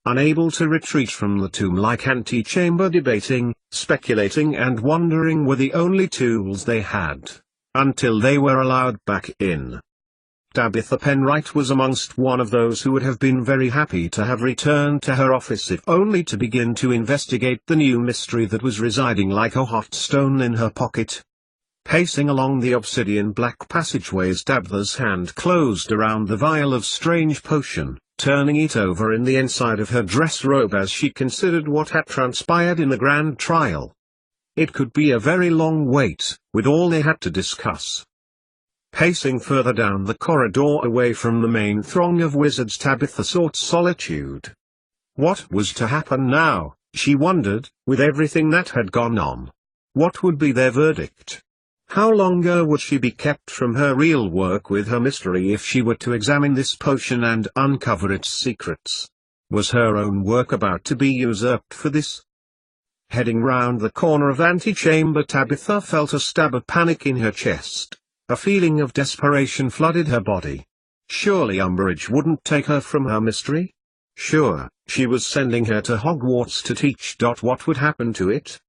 unable to retreat from the tomb-like antechamber. Debating, speculating and wondering were the only tools they had, until they were allowed back in. Tabitha Penwright was amongst one of those who would have been very happy to have returned to her office if only to begin to investigate the new mystery that was residing like a hot stone in her pocket. Pacing along the obsidian black passageways, Tabitha's hand closed around the vial of strange potion, turning it over in the inside of her dress robe as she considered what had transpired in the grand trial. It could be a very long wait, with all they had to discuss. Pacing further down the corridor away from the main throng of wizards, Tabitha sought solitude. What was to happen now, she wondered, with everything that had gone on? What would be their verdict? How longer would she be kept from her real work with her mystery if she were to examine this potion and uncover its secrets? Was her own work about to be usurped for this? Heading round the corner of antechamber, Tabitha felt a stab of panic in her chest. A feeling of desperation flooded her body. Surely Umbridge wouldn't take her from her mystery? Sure, she was sending her to Hogwarts to teach. What would happen to it?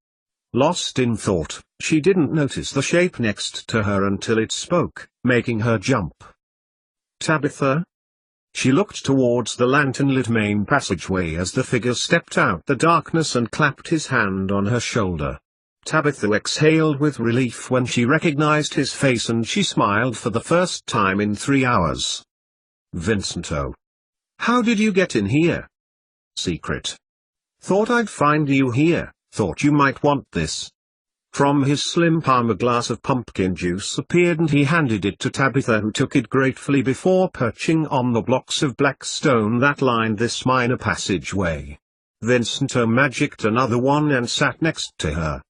Lost in thought, she didn't notice the shape next to her until it spoke, making her jump. Tabitha? She looked towards the lantern-lit main passageway as the figure stepped out the darkness and clapped his hand on her shoulder. Tabitha exhaled with relief when she recognized his face, and she smiled for the first time in 3 hours. Vincento. How did you get in here? Secret. Thought I'd find you here, thought you might want this. From his slim palm a glass of pumpkin juice appeared and he handed it to Tabitha, who took it gratefully before perching on the blocks of black stone that lined this minor passageway. Vincento magicked another one and sat next to her.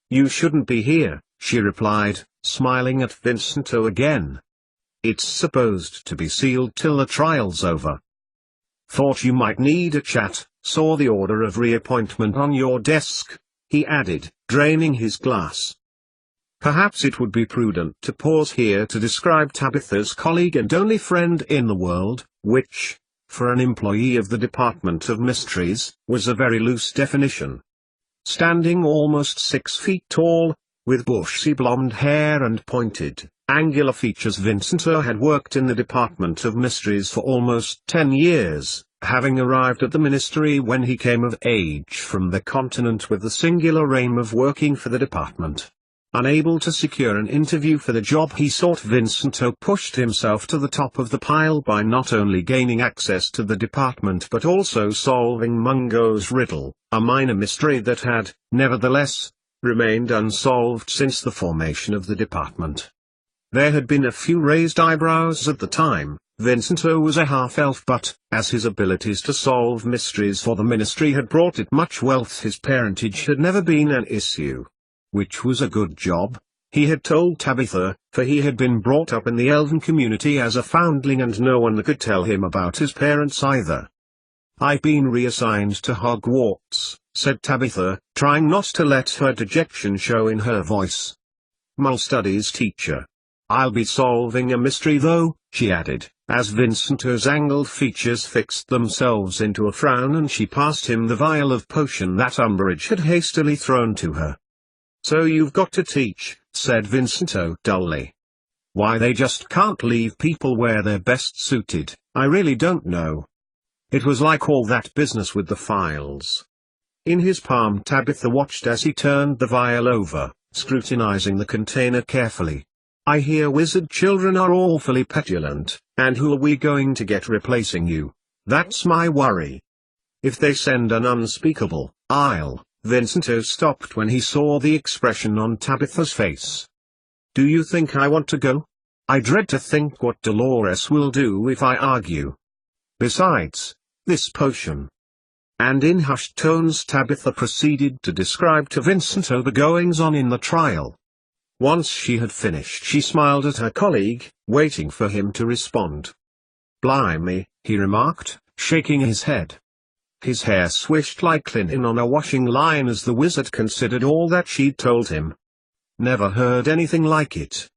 You shouldn't be here, she replied, smiling at Vincento again. It's supposed to be sealed till the trial's over. Thought you might need a chat, saw the order of reappointment on your desk, he added, draining his glass. Perhaps it would be prudent to pause here to describe Tabitha's colleague and only friend in the world, which, for an employee of the Department of Mysteries, was a very loose definition. Standing almost 6 feet tall, with bushy blonde hair and pointed, angular features, Vincento had worked in the Department of Mysteries for almost 10 years, having arrived at the Ministry when he came of age from the continent with the singular aim of working for the department. Unable to secure an interview for the job he sought, Vincento pushed himself to the top of the pile by not only gaining access to the department but also solving Mungo's riddle, a minor mystery that had, nevertheless, remained unsolved since the formation of the department. There had been a few raised eyebrows at the time. Vincento was a half-elf, but, as his abilities to solve mysteries for the Ministry had brought it much wealth, his parentage had never been an issue. Which was a good job, he had told Tabitha, for he had been brought up in the elven community as a foundling and no one could tell him about his parents either. I've been reassigned to Hogwarts, said Tabitha, trying not to let her dejection show in her voice. Mul studies teacher. I'll be solving a mystery though, she added, as Vincento's angled features fixed themselves into a frown and she passed him the vial of potion that Umbridge had hastily thrown to her. So you've got to teach, said Vincento dully. Why they just can't leave people where they're best suited, I really don't know. It was like all that business with the files. In his palm, Tabitha watched as he turned the vial over, scrutinizing the container carefully. I hear wizard children are awfully petulant, and who are we going to get replacing you? That's my worry. If they send an unspeakable, Vincento stopped when he saw the expression on Tabitha's face. Do you think I want to go? I dread to think what Dolores will do if I argue. Besides, this potion. And in hushed tones Tabitha proceeded to describe to Vincento the goings-on in the trial. Once she had finished, she smiled at her colleague, waiting for him to respond. Blimey, he remarked, shaking his head. His hair swished like linen on a washing line as the wizard considered all that she'd told him. Never heard anything like it.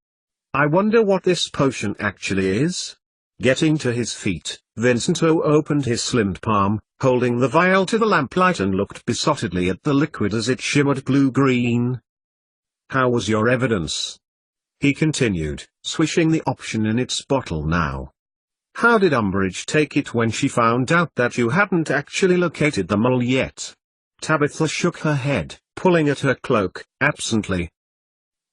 I wonder what this potion actually is? Getting to his feet, Vincento opened his slimmed palm, holding the vial to the lamplight and looked besottedly at the liquid as it shimmered blue-green. "How was your evidence?" he continued, swishing the option in its bottle now. "How did Umbridge take it when she found out that you hadn't actually located the mole yet?" Tabitha shook her head, pulling at her cloak, absently.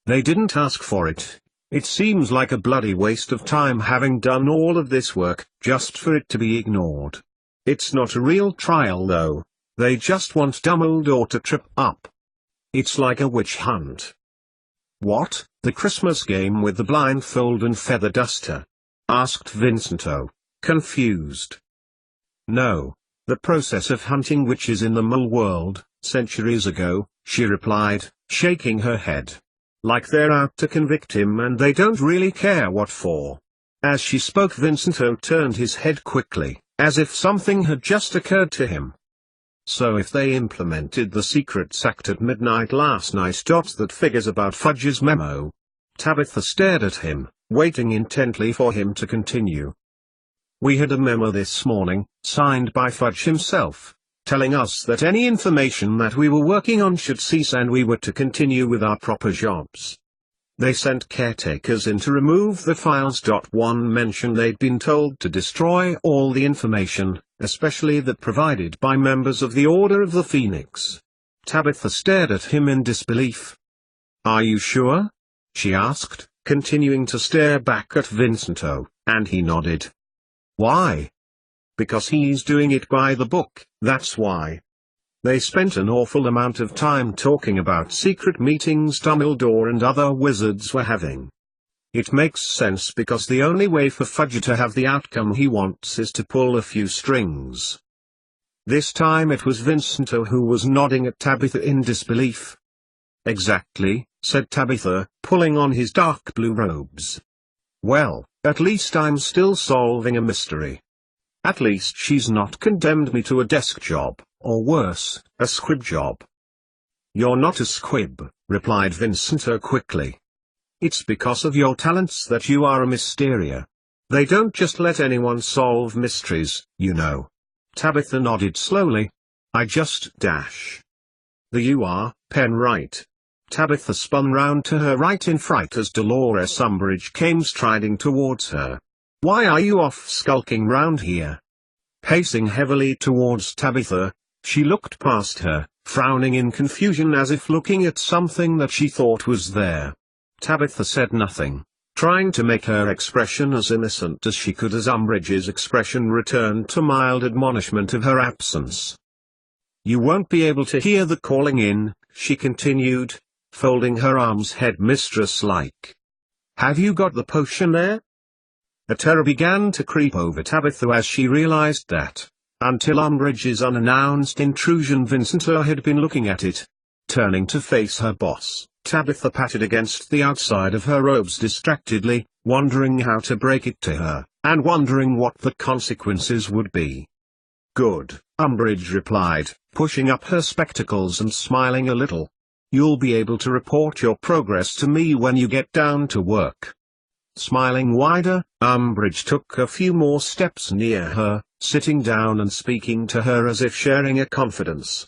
"They didn't ask for it. It seems like a bloody waste of time having done all of this work, just for it to be ignored. It's not a real trial though. They just want Dumbledore to trip up. It's like a witch hunt." "What, the Christmas game with the blindfold and feather duster?" asked Vincento, confused. "No, the process of hunting witches in the mole world, centuries ago," she replied, shaking her head. "Like they're out to convict him and they don't really care what for." As she spoke, Vincento turned his head quickly, as if something had just occurred to him. "So if they implemented the Secret Act at midnight last night. That figures about Fudge's memo." Tabitha stared at him, waiting intently for him to continue. "We had a memo this morning, signed by Fudge himself, telling us that any information that we were working on should cease and we were to continue with our proper jobs. They sent caretakers in to remove the files. One mentioned they'd been told to destroy all the information, especially that provided by members of the Order of the Phoenix." Tabitha stared at him in disbelief. "Are you sure?" she asked, continuing to stare back at Vincento, and he nodded. "Why?" "Because he's doing it by the book, that's why. They spent an awful amount of time talking about secret meetings Dumbledore and other wizards were having. It makes sense because the only way for Fudge to have the outcome he wants is to pull a few strings." This time it was Vincento who was nodding at Tabitha in disbelief. "Exactly," said Tabitha, pulling on his dark blue robes. "Well, at least I'm still solving a mystery. At least she's not condemned me to a desk job, or worse, a squib job." "You're not a squib," replied Vincento quickly. "It's because of your talents that you are a Mysteria. They don't just let anyone solve mysteries, you know." Tabitha nodded slowly. "I just dash." "The you are, pen right." Tabitha spun round to her right in fright as Dolores Umbridge came striding towards her. "Why are you off skulking round here?" Pacing heavily towards Tabitha, she looked past her, frowning in confusion as if looking at something that she thought was there. Tabitha said nothing, trying to make her expression as innocent as she could as Umbridge's expression returned to mild admonishment of her absence. "You won't be able to hear the calling in," she continued, folding her arms headmistress-like. "Have you got the potion there?" A terror began to creep over Tabitha as she realized that, until Umbridge's unannounced intrusion, Vincento had been looking at it. Turning to face her boss, Tabitha patted against the outside of her robes distractedly, wondering how to break it to her, and wondering what the consequences would be. "Good," Umbridge replied, pushing up her spectacles and smiling a little. "You'll be able to report your progress to me when you get down to work." Smiling wider, Umbridge took a few more steps near her, sitting down and speaking to her as if sharing a confidence.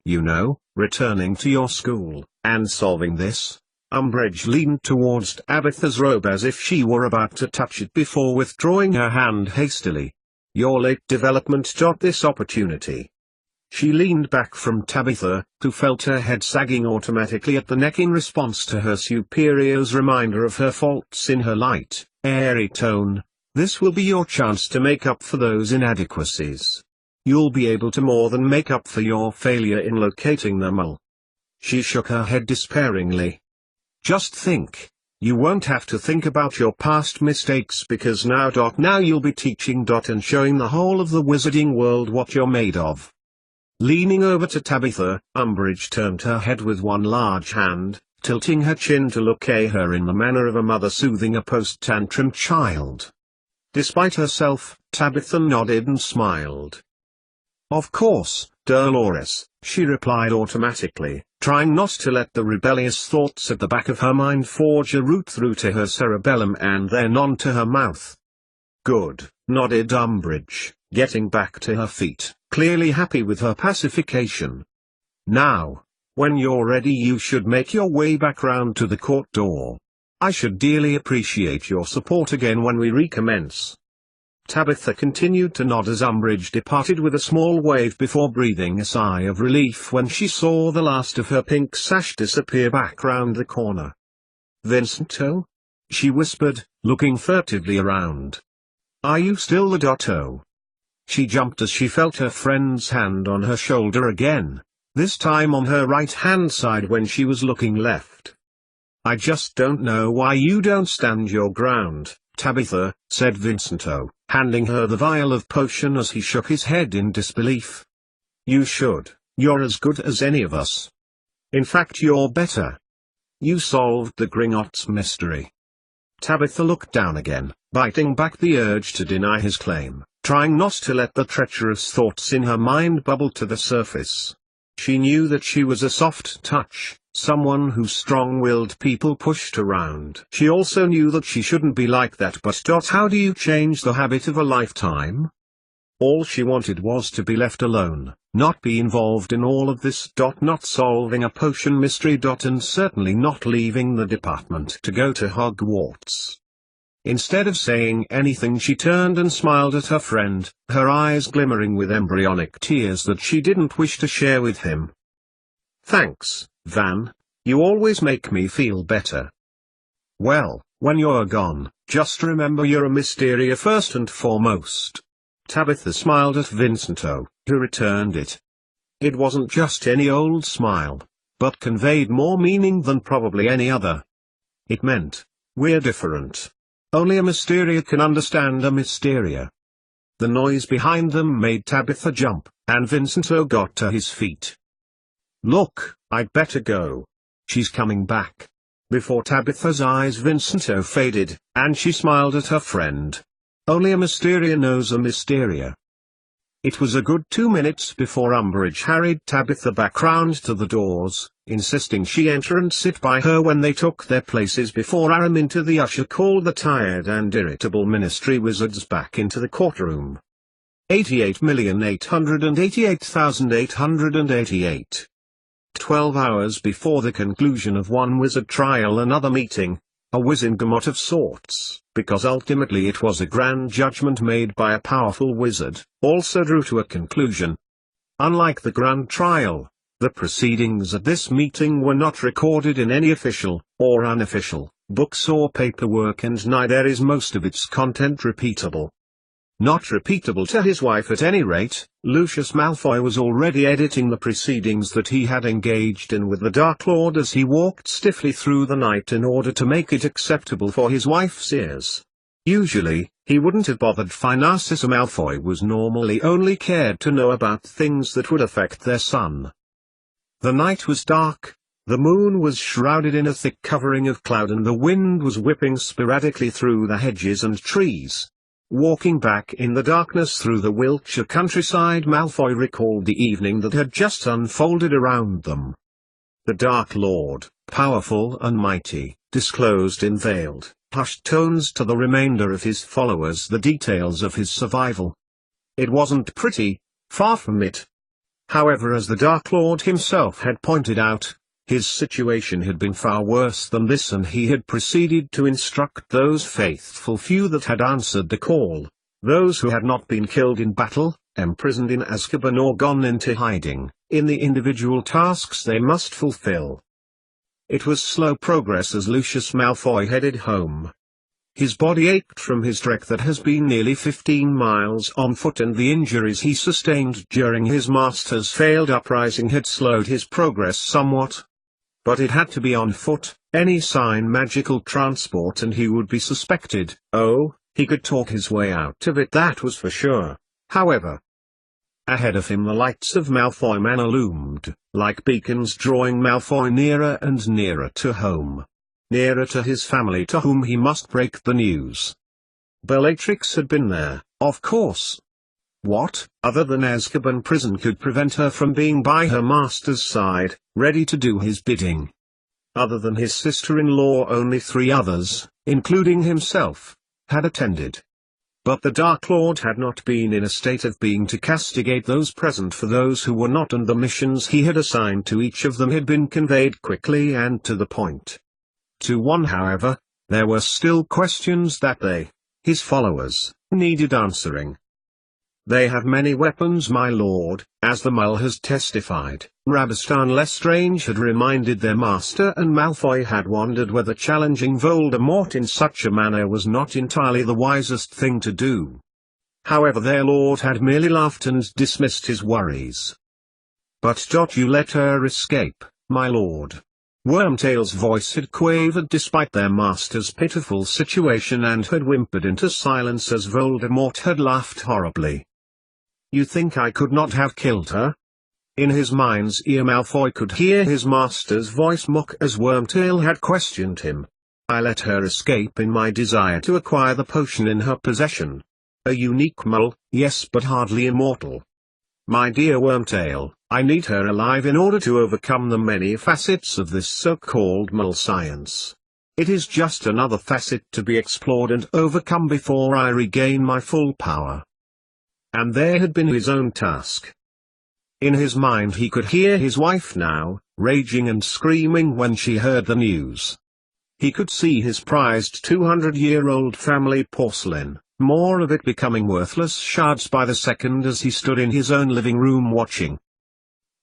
"You know, returning to your school, and solving this." Umbridge leaned towards Tabitha's robe as if she were about to touch it before withdrawing her hand hastily. "Your late development. This opportunity." She leaned back from Tabitha, who felt her head sagging automatically at the neck in response to her superior's reminder of her faults in her light, airy tone. "This will be your chance to make up for those inadequacies. You'll be able to more than make up for your failure in locating the mole." She shook her head despairingly. "Just think. You won't have to think about your past mistakes because now you'll be teaching. And showing the whole of the wizarding world what you're made of." Leaning over to Tabitha, Umbridge turned her head with one large hand, tilting her chin to look at her in the manner of a mother soothing a post-tantrum child. Despite herself, Tabitha nodded and smiled. "Of course, Dolores," she replied automatically, trying not to let the rebellious thoughts at the back of her mind forge a route through to her cerebellum and then onto her mouth. "Good," nodded Umbridge, getting back to her feet, clearly happy with her pacification. "Now, when you're ready, you should make your way back round to the court door. I should dearly appreciate your support again when we recommence." Tabitha continued to nod as Umbridge departed with a small wave before breathing a sigh of relief when she saw the last of her pink sash disappear back round the corner. "Vincento?" she whispered, looking furtively around. "Are you still the Dotto?" She jumped as she felt her friend's hand on her shoulder again, this time on her right-hand side when she was looking left. "I just don't know why you don't stand your ground, Tabitha," said Vincento, handing her the vial of potion as he shook his head in disbelief. "You should, you're as good as any of us. In fact, you're better. You solved the Gringotts mystery." Tabitha looked down again, biting back the urge to deny his claim, trying not to let the treacherous thoughts in her mind bubble to the surface. She knew that she was a soft touch, someone who strong-willed people pushed around. She also knew that she shouldn't be like that, but how do you change the habit of a lifetime? All she wanted was to be left alone, not be involved in all of this. Not solving a potion mystery. And certainly not leaving the department to go to Hogwarts. Instead of saying anything, she turned and smiled at her friend, her eyes glimmering with embryonic tears that she didn't wish to share with him. "Thanks, Van. You always make me feel better." "Well, when you're gone, just remember you're a Mysteria first and foremost." Tabitha smiled at Vincento, who returned it. It wasn't just any old smile, but conveyed more meaning than probably any other. It meant, we're different. Only a Mysteria can understand a Mysteria. The noise behind them made Tabitha jump, and Vincento got to his feet. "Look, I'd better go. She's coming back." Before Tabitha's eyes Vincento faded, and she smiled at her friend. Only a Mysteria knows a Mysteria. It was a good 2 minutes before Umbridge harried Tabitha back round to the doors, insisting she enter and sit by her when they took their places before Araminta the usher called the tired and irritable Ministry wizards back into the courtroom. 88,888,888. 12 hours before the conclusion of one wizard trial, another meeting, a Wizengamot of sorts, because ultimately it was a grand judgment made by a powerful wizard, also drew to a conclusion. Unlike the grand trial, the proceedings at this meeting were not recorded in any official, or unofficial, books or paperwork, and neither is most of its content repeatable. Not repeatable to his wife at any rate. Lucius Malfoy was already editing the proceedings that he had engaged in with the Dark Lord as he walked stiffly through the night in order to make it acceptable for his wife's ears. Usually, he wouldn't have bothered. Narcissa Malfoy was normally only cared to know about things that would affect their son. The night was dark, the moon was shrouded in a thick covering of cloud, and the wind was whipping sporadically through the hedges and trees. Walking back in the darkness through the Wiltshire countryside, Malfoy recalled the evening that had just unfolded around them. The Dark Lord, powerful and mighty, disclosed in veiled, hushed tones to the remainder of his followers the details of his survival. It wasn't pretty, far from it. However, as the Dark Lord himself had pointed out, his situation had been far worse than this, and he had proceeded to instruct those faithful few that had answered the call, those who had not been killed in battle, imprisoned in Azkaban or gone into hiding, in the individual tasks they must fulfill. It was slow progress as Lucius Malfoy headed home. His body ached from his trek that has been nearly 15 miles on foot, and the injuries he sustained during his master's failed uprising had slowed his progress somewhat. But it had to be on foot, any sign magical transport and he would be suspected. Oh, he could talk his way out of it, that was for sure. However, ahead of him the lights of Malfoy Manor loomed, like beacons drawing Malfoy nearer and nearer to home. Nearer to his family, to whom he must break the news. Bellatrix had been there, of course. What, other than Azkaban prison, could prevent her from being by her master's side, ready to do his bidding? Other than his sister-in-law, only 3 others, including himself, had attended. But the Dark Lord had not been in a state of being to castigate those present for those who were not, and the missions he had assigned to each of them had been conveyed quickly and to the point. To one, however, there were still questions that they, his followers, needed answering. "They have many weapons, my lord," as the Mole has testified. Rabistan Lestrange had reminded their master, and Malfoy had wondered whether challenging Voldemort in such a manner was not entirely the wisest thing to do. However, their lord had merely laughed and dismissed his worries. "But you let her escape, my lord." Wormtail's voice had quavered despite their master's pitiful situation, and had whimpered into silence as Voldemort had laughed horribly. "You think I could not have killed her?" In his mind's ear Malfoy could hear his master's voice mock as Wormtail had questioned him. "I let her escape in my desire to acquire the potion in her possession. A unique mole, yes, but hardly immortal. My dear Wormtail, I need her alive in order to overcome the many facets of this so-called mole science. It is just another facet to be explored and overcome before I regain my full power." And there had been his own task. In his mind he could hear his wife now, raging and screaming when she heard the news. He could see his prized 200-year-old family porcelain, more of it becoming worthless shards by the second as he stood in his own living room watching.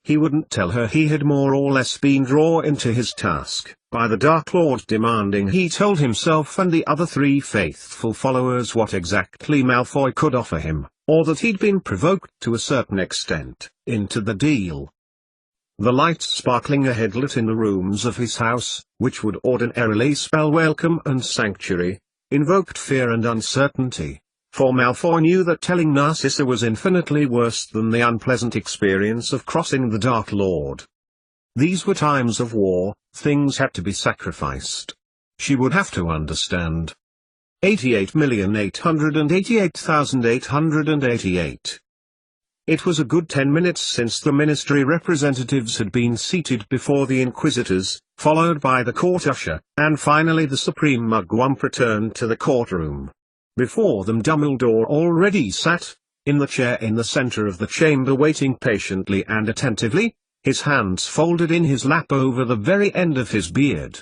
He wouldn't tell her he had more or less been drawn into his task by the Dark Lord demanding he told himself and the other 3 faithful followers what exactly Malfoy could offer him, or that he'd been provoked to a certain extent into the deal. The lights sparkling ahead lit in the rooms of his house, which would ordinarily spell welcome and sanctuary, invoked fear and uncertainty, for Malfoy knew that telling Narcissa was infinitely worse than the unpleasant experience of crossing the Dark Lord. These were times of war, things had to be sacrificed. She would have to understand. 88,888,888. It was a good 10 minutes since the ministry representatives had been seated before the Inquisitors, followed by the court usher, and finally the Supreme Mugwump returned to the courtroom. Before them Dumbledore already sat, in the chair in the center of the chamber, waiting patiently and attentively, his hands folded in his lap over the very end of his beard.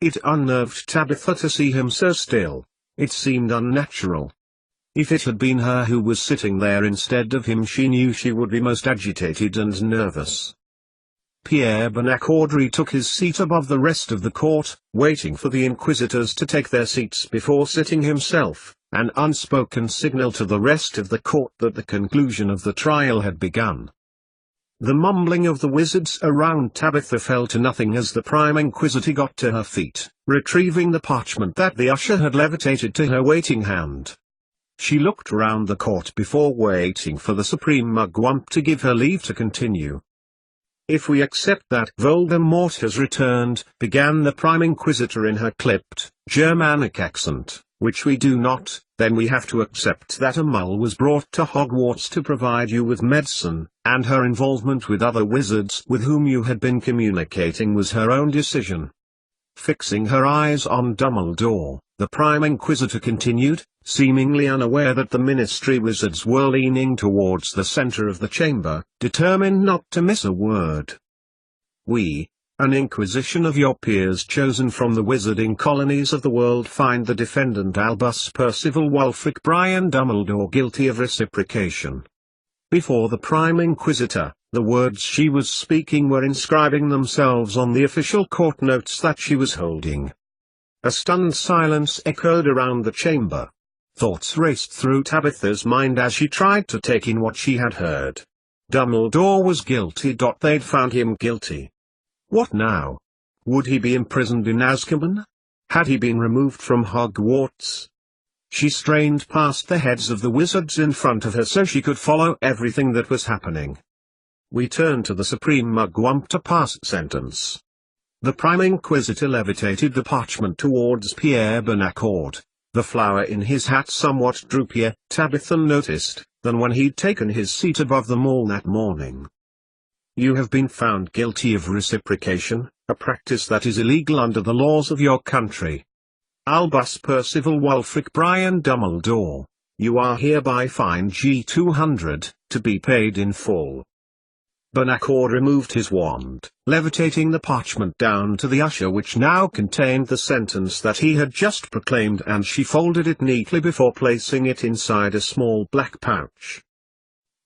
It unnerved Tabitha to see him so still. It seemed unnatural. If it had been her who was sitting there instead of him, she knew she would be most agitated and nervous. Pierre Bonacordi took his seat above the rest of the court, waiting for the Inquisitors to take their seats before sitting himself, an unspoken signal to the rest of the court that the conclusion of the trial had begun. The mumbling of the wizards around Tabitha fell to nothing as the Prime Inquisitor got to her feet, retrieving the parchment that the usher had levitated to her waiting hand. She looked round the court before waiting for the Supreme Mugwump to give her leave to continue. "If we accept that Voldemort has returned," began the Prime Inquisitor in her clipped, Germanic accent, "which we do not, then we have to accept that a mole was brought to Hogwarts to provide you with medicine, and her involvement with other wizards with whom you had been communicating was her own decision." Fixing her eyes on Dumbledore, the Prime Inquisitor continued, seemingly unaware that the Ministry wizards were leaning towards the center of the chamber, determined not to miss a word. "We, an inquisition of your peers chosen from the wizarding colonies of the world, find the defendant Albus Percival Wulfric Brian Dumbledore guilty of reciprocation." Before the Prime Inquisitor, the words she was speaking were inscribing themselves on the official court notes that she was holding. A stunned silence echoed around the chamber. Thoughts raced through Tabitha's mind as she tried to take in what she had heard. Dumbledore was guilty. They'd found him guilty. What now? Would he be imprisoned in Azkaban? Had he been removed from Hogwarts? She strained past the heads of the wizards in front of her so she could follow everything that was happening. We turn to the Supreme Mugwump to pass sentence. The Prime Inquisitor levitated the parchment towards Pierre Bonacord, the flower in his hat somewhat droopier, Tabitha noticed, than when he'd taken his seat above them all that morning. "You have been found guilty of reciprocation, a practice that is illegal under the laws of your country. Albus Percival Wulfric Brian Dumbledore, You are hereby fined G200, to be paid in full. Banaccord removed his wand, levitating the parchment down to the usher which now contained the sentence that he had just proclaimed, and she folded it neatly before placing it inside a small black pouch.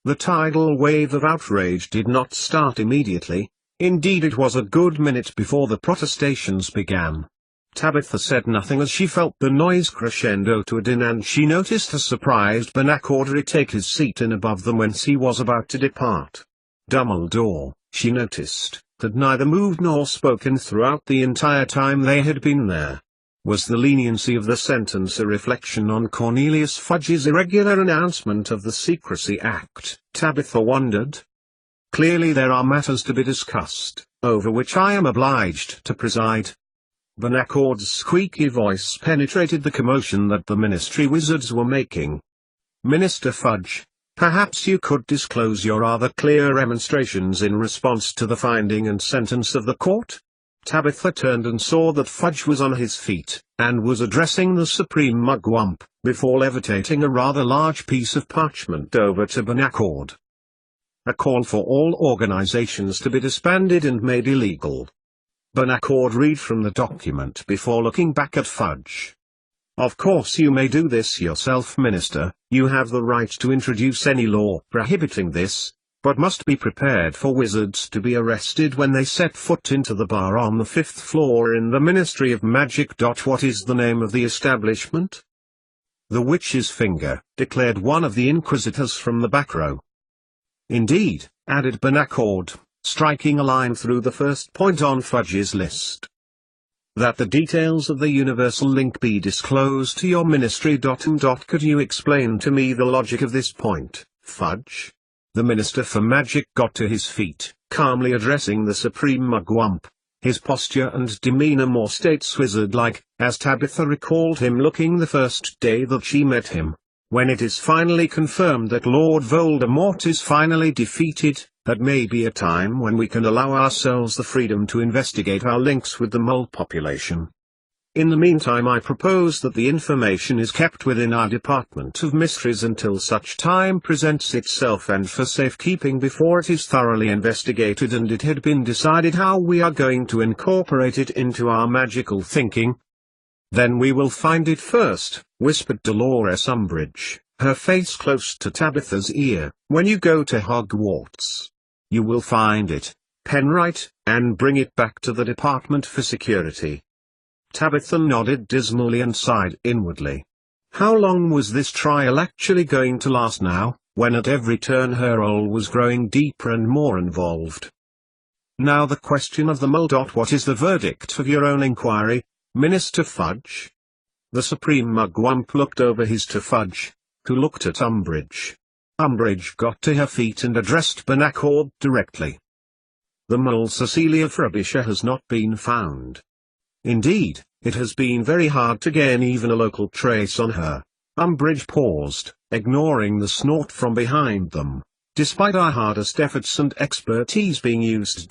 The tidal wave of outrage did not start immediately. Indeed, it was a good minute before the protestations began. Tabitha said nothing as she felt the noise crescendo to a din, and she noticed a surprised Banaccord retake his seat in above them whence he was about to depart. Dumbledore, she noticed, had neither moved nor spoken throughout the entire time they had been there. Was the leniency of the sentence a reflection on Cornelius Fudge's irregular announcement of the Secrecy Act, Tabitha wondered? Clearly there are matters to be discussed, over which I am obliged to preside. Banaccord's squeaky voice penetrated the commotion that the ministry wizards were making. Minister Fudge, perhaps you could disclose your rather clear remonstrations in response to the finding and sentence of the court? Tabitha turned and saw that Fudge was on his feet, and was addressing the Supreme Mugwump, before levitating a rather large piece of parchment over to Banaccord. A call for all organizations to be disbanded and made illegal. Banaccord read from the document before looking back at Fudge. Of course you may do this yourself, Minister. You have the right to introduce any law prohibiting this, but must be prepared for wizards to be arrested when they set foot into the bar on the 5th floor in the Ministry of Magic. What is the name of the establishment? The Witch's Finger, declared one of the inquisitors from the back row. Indeed, added Banaccord, striking a line through the first point on Fudge's list. That the details of the universal link be disclosed to your ministry. Could you explain to me the logic of this point, Fudge? The Minister for Magic got to his feet, calmly addressing the Supreme Mugwump, his posture and demeanor more states-wizard-like, as Tabitha recalled him looking the first day that she met him. When it is finally confirmed that Lord Voldemort is finally defeated, that may be a time when we can allow ourselves the freedom to investigate our links with the mole population. In the meantime, I propose that the information is kept within our Department of Mysteries until such time presents itself, and for safekeeping before it is thoroughly investigated and it had been decided how we are going to incorporate it into our magical thinking. Then we will find it first, whispered Dolores Umbridge, her face close to Tabitha's ear. When you go to Hogwarts, you will find it, Penwright, and bring it back to the Department for Security. Tabitha nodded dismally and sighed inwardly. How long was this trial actually going to last now, when at every turn her role was growing deeper and more involved? Now the question of the mole. What is the verdict of your own inquiry, Minister Fudge? The Supreme Mugwump looked over his to Fudge, who looked at Umbridge. Umbridge got to her feet and addressed Banaccord directly. The mole Cecilia Frobisher has not been found. Indeed, it has been very hard to gain even a local trace on her. Umbridge paused, ignoring the snort from behind them, despite our hardest efforts and expertise being used.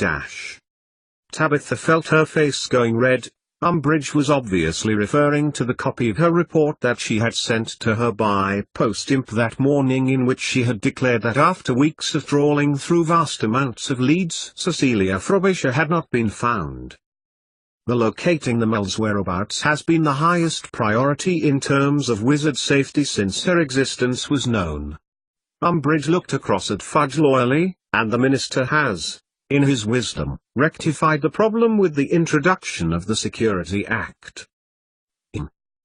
Tabitha felt her face going red. Umbridge was obviously referring to the copy of her report that she had sent to her by post-imp that morning, in which she had declared that after weeks of trawling through vast amounts of leads, Cecilia Frobisher had not been found. The locating the mole's whereabouts has been the highest priority in terms of wizard safety since her existence was known. Umbridge looked across at Fudge loyally, and the minister has, in his wisdom, rectified the problem with the introduction of the Security Act.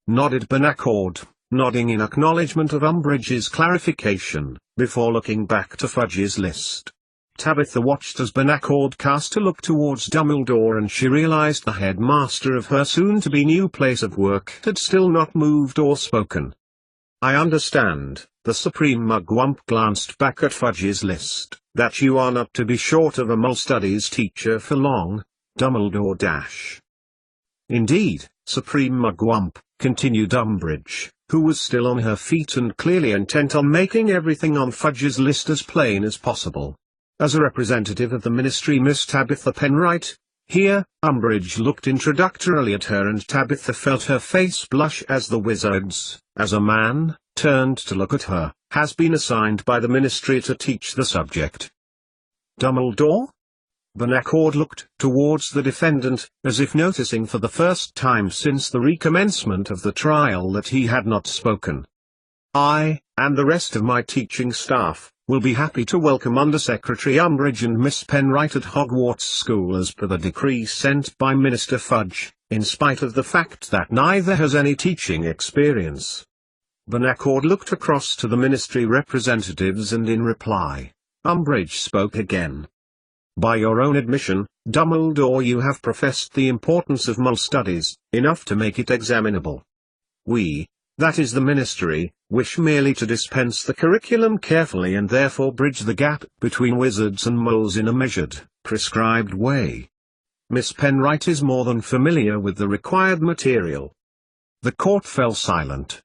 Nodded Banaccord, nodding in acknowledgement of Umbridge's clarification, before looking back to Fudge's list. Tabitha watched as Banaccord cast a look towards Dumbledore, and she realized the headmaster of her soon-to-be new place of work had still not moved or spoken. I understand, the Supreme Mugwump glanced back at Fudge's list, that you are not to be short of a mole studies teacher for long, Dumbledore. Indeed, Supreme Mugwump, continued Umbridge, who was still on her feet and clearly intent on making everything on Fudge's list as plain as possible. As a representative of the ministry, Miss Tabitha Penwright, here. Umbridge looked introductorily at her, and Tabitha felt her face blush as the wizards, as a man, turned to look at her, has been assigned by the Ministry to teach the subject. Dumbledore? Benacord looked towards the defendant, as if noticing for the first time since the recommencement of the trial that he had not spoken. I, and the rest of my teaching staff, will be happy to welcome Under-Secretary Umbridge and Miss Penright at Hogwarts School as per the decree sent by Minister Fudge, in spite of the fact that neither has any teaching experience. Benacord looked across to the ministry representatives and in reply, Umbridge spoke again. By your own admission, Dumbledore, you have professed the importance of Muggle studies, enough to make it examinable. We, that is the ministry, wish merely to dispense the curriculum carefully and therefore bridge the gap between wizards and muggles in a measured, prescribed way. Miss Penright is more than familiar with the required material. The court fell silent.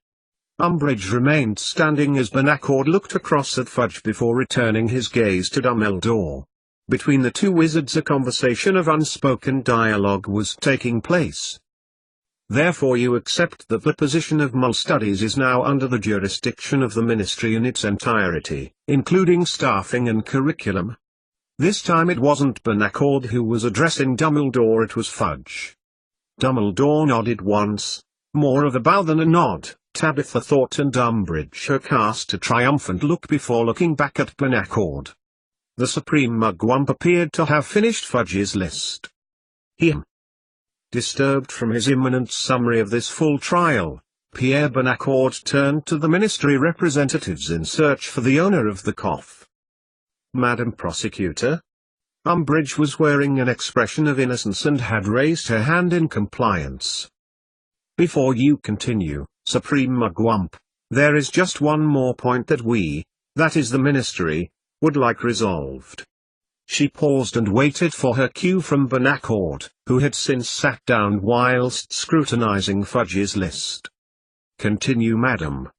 Umbridge remained standing as Benacord looked across at Fudge before returning his gaze to Dumbledore. Between the two wizards a conversation of unspoken dialogue was taking place. Therefore you accept that the position of Muggle studies is now under the jurisdiction of the ministry in its entirety, including staffing and curriculum. This time it wasn't Benacord who was addressing Dumbledore, it was Fudge. Dumbledore nodded once, more of a bow than a nod, Tabitha thought, and Umbridge cast a triumphant look before looking back at Benacord. The Supreme Mugwump appeared to have finished Fudge's list. Disturbed from his imminent summary of this full trial, Pierre Benacord turned to the ministry representatives in search for the owner of the cough. Madam Prosecutor? Umbridge was wearing an expression of innocence and had raised her hand in compliance. Before you continue, Supreme Mugwump, there is just one more point that we, that is the ministry, would like resolved. She paused and waited for her cue from Benacord, who had since sat down whilst scrutinizing Fudge's list. Continue, madam.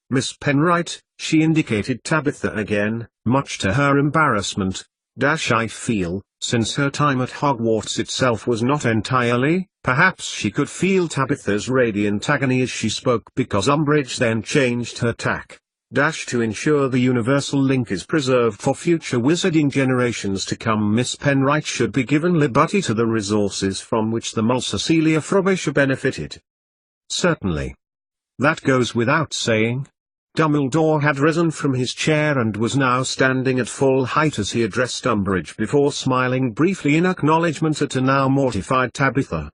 Miss Penright, she indicated Tabitha again, much to her embarrassment. I feel, since her time at Hogwarts itself was not entirely, perhaps she could feel Tabitha's radiant agony as she spoke, because Umbridge then changed her tack. To ensure the universal link is preserved for future wizarding generations to come, Miss Penright should be given liberty to the resources from which the Muggle Cecilia Frobisher benefited. Certainly. That goes without saying. Dumbledore had risen from his chair and was now standing at full height as he addressed Umbridge before smiling briefly in acknowledgement at a now mortified Tabitha.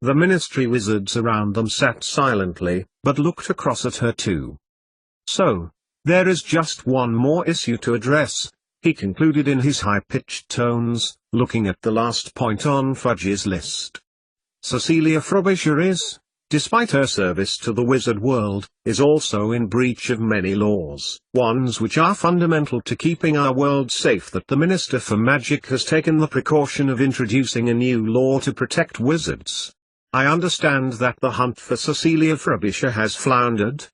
The ministry wizards around them sat silently, but looked across at her too. So, there is just one more issue to address, he concluded in his high-pitched tones, looking at the last point on Fudge's list. Cecilia Frobisher is, despite her service to the wizard world, is also in breach of many laws, ones which are fundamental to keeping our world safe. That the Minister for Magic has taken the precaution of introducing a new law to protect wizards. I understand that the hunt for Cecilia Frobisher has floundered.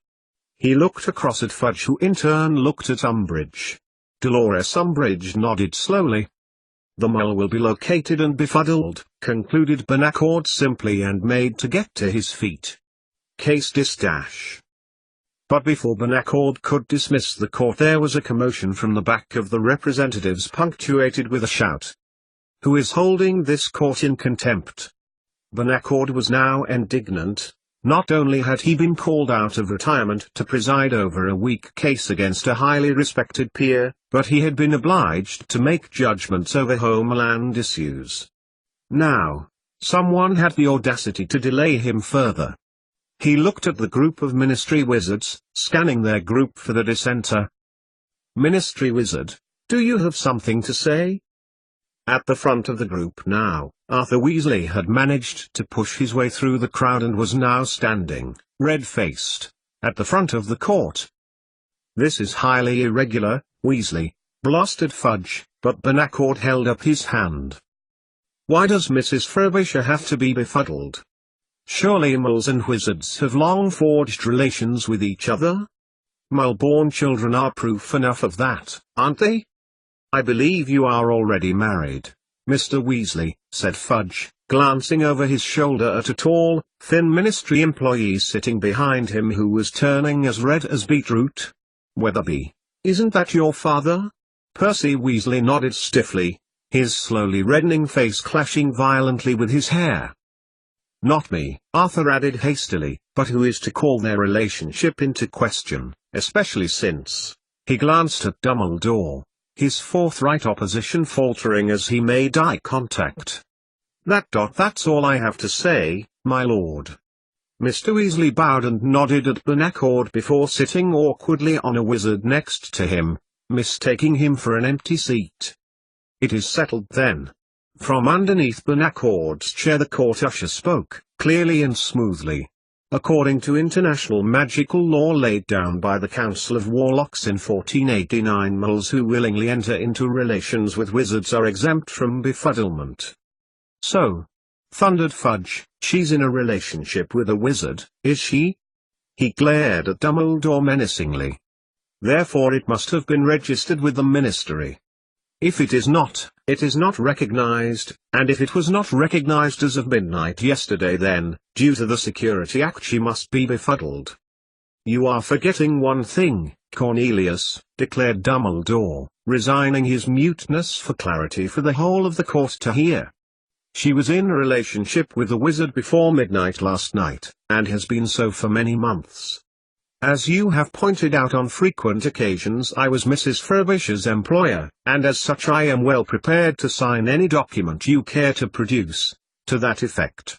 He looked across at Fudge, who in turn looked at Umbridge. Dolores Umbridge nodded slowly. The mole will be located and befuddled, concluded Benacord simply, and made to get to his feet. Case dis-. But before Benacord could dismiss the court, there was a commotion from the back of the representatives, punctuated with a shout. Who is holding this court in contempt? Benacord was now indignant. Not only had he been called out of retirement to preside over a weak case against a highly respected peer, but he had been obliged to make judgments over homeland issues. Now, someone had the audacity to delay him further. He looked at the group of ministry wizards, scanning their group for the dissenter. Ministry wizard, do you have something to say? At the front of the group now, Arthur Weasley had managed to push his way through the crowd and was now standing, red-faced, at the front of the court. This is highly irregular, Weasley, blustered Fudge, but Benacord held up his hand. Why does Mrs. Frobisher have to be befuddled? Surely muggles and wizards have long forged relations with each other? Muggle-born children are proof enough of that, aren't they? I believe you are already married. Mr. Weasley, said Fudge, glancing over his shoulder at a tall, thin ministry employee sitting behind him who was turning as red as beetroot. Weatherby, isn't that your father? Percy Weasley nodded stiffly, his slowly reddening face clashing violently with his hair. Not me, Arthur added hastily, but who is to call their relationship into question, especially since... He glanced at Dumbledore, his forthright opposition faltering as he made eye contact. That's all I have to say, my lord. Mr. Weasley bowed and nodded at Benacord before sitting awkwardly on a wizard next to him, mistaking him for an empty seat. It is settled then. From underneath Benacord's chair the court usher spoke, clearly and smoothly. According to international magical law laid down by the Council of Warlocks in 1489, muggles who willingly enter into relations with wizards are exempt from befuddlement. So, thundered Fudge, she's in a relationship with a wizard, is she? He glared at Dumbledore menacingly. Therefore it must have been registered with the Ministry. If it is not recognized, and if it was not recognized as of midnight yesterday then, due to the Security Act she must be befuddled. You are forgetting one thing, Cornelius, declared Dumbledore, resigning his muteness for clarity for the whole of the court to hear. She was in a relationship with the wizard before midnight last night, and has been so for many months. As you have pointed out on frequent occasions, I was Mrs. Furbish's employer, and as such I am well prepared to sign any document you care to produce, to that effect.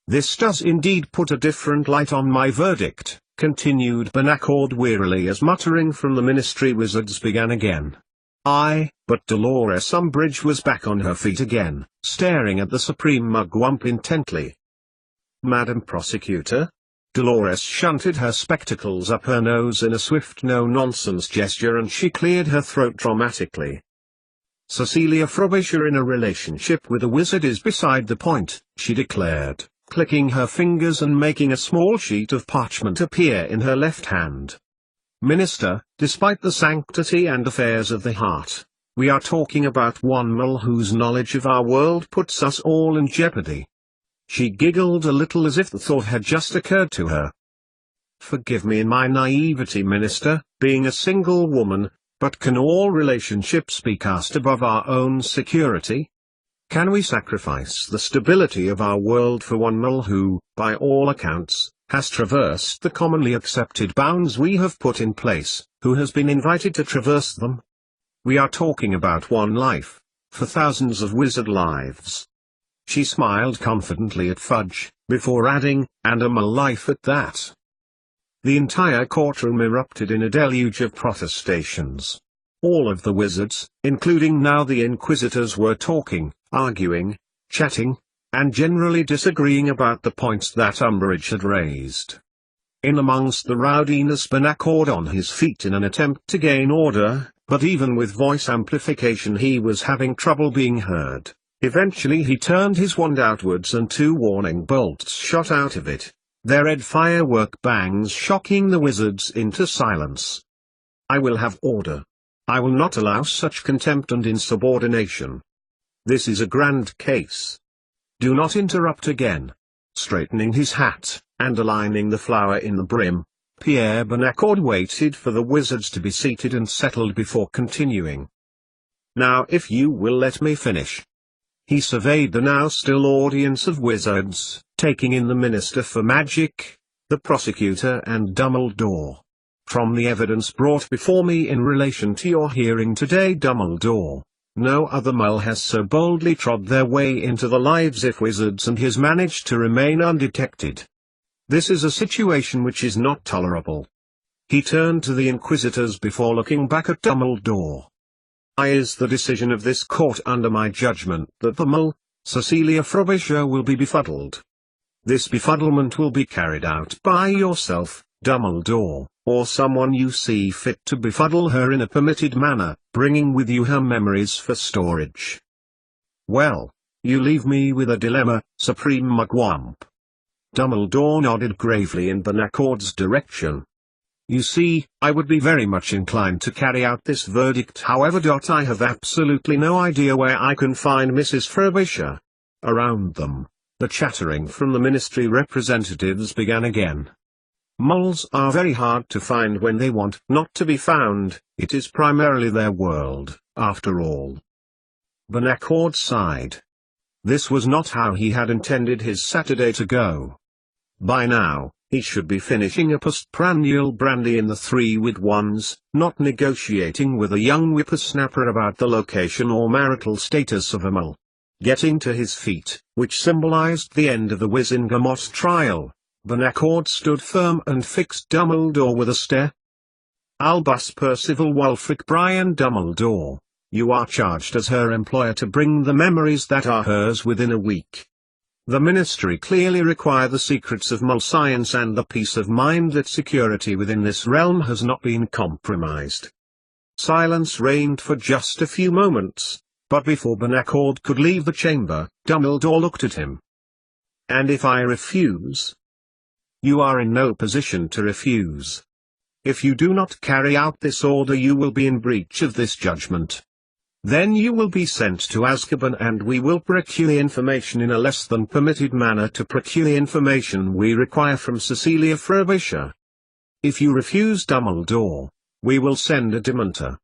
This does indeed put a different light on my verdict, continued Benacord wearily as muttering from the Ministry wizards began again. But Dolores Umbridge was back on her feet again, staring at the Supreme Mugwump intently. Madam Prosecutor? Dolores shunted her spectacles up her nose in a swift no-nonsense gesture and she cleared her throat dramatically. Cecilia Frobisher in a relationship with a wizard is beside the point, she declared, clicking her fingers and making a small sheet of parchment appear in her left hand. Minister, despite the sanctity and affairs of the heart, we are talking about one muggle whose knowledge of our world puts us all in jeopardy. She giggled a little as if the thought had just occurred to her. Forgive me in my naivety, Minister, being a single woman, but can all relationships be cast above our own security? Can we sacrifice the stability of our world for one muggle who, by all accounts, has traversed the commonly accepted bounds we have put in place, who has been invited to traverse them? We are talking about one life, for thousands of wizard lives. She smiled confidently at Fudge, before adding, and a muggle life at that. The entire courtroom erupted in a deluge of protestations. All of the wizards, including now the Inquisitors, were talking, arguing, chatting, and generally disagreeing about the points that Umbridge had raised. In amongst the rowdiness Benacord on his feet in an attempt to gain order, but even with voice amplification he was having trouble being heard. Eventually he turned his wand outwards and two warning bolts shot out of it, their red firework bangs shocking the wizards into silence. I will have order. I will not allow such contempt and insubordination. This is a grand case. Do not interrupt again. Straightening his hat, and aligning the flower in the brim, Pierre Benacord waited for the wizards to be seated and settled before continuing. Now if you will let me finish. He surveyed the now still audience of wizards, taking in the Minister for Magic, the prosecutor and Dumbledore. From the evidence brought before me in relation to your hearing today, Dumbledore, no other muggle has so boldly trod their way into the lives of wizards and has managed to remain undetected. This is a situation which is not tolerable. He turned to the Inquisitors before looking back at Dumbledore. Is the decision of this court under my judgment that the muggle, Cecilia Frobisher, will be befuddled. This befuddlement will be carried out by yourself, Dumbledore, or someone you see fit to befuddle her in a permitted manner, bringing with you her memories for storage. Well, you leave me with a dilemma, Supreme Mugwump. Dumbledore nodded gravely in Benacord's direction. You see, I would be very much inclined to carry out this verdict, however. I have absolutely no idea where I can find Mrs. Frobisher. Around them, the chattering from the ministry representatives began again. Moles are very hard to find when they want not to be found. It is primarily their world, after all. Benacord sighed. This was not how he had intended his Saturday to go. By now, he should be finishing a postprandial brandy in the 3 with 1s, not negotiating with a young whippersnapper about the location or marital status of a mole. Getting to his feet, which symbolized the end of the Wizengamot trial, Benacord stood firm and fixed Dumbledore with a stare. Albus Percival Wulfric Brian Dumbledore, you are charged as her employer to bring the memories that are hers within a week. The ministry clearly require the secrets of mole science and the peace of mind that security within this realm has not been compromised. Silence reigned for just a few moments, but before Benacord could leave the chamber, Dumbledore looked at him. And if I refuse? You are in no position to refuse. If you do not carry out this order, you will be in breach of this judgment. Then you will be sent to Azkaban, and we will procure information in a less than permitted manner to procure information we require from Cecilia Frobisher. If you refuse, Dumbledore, we will send a Dementor,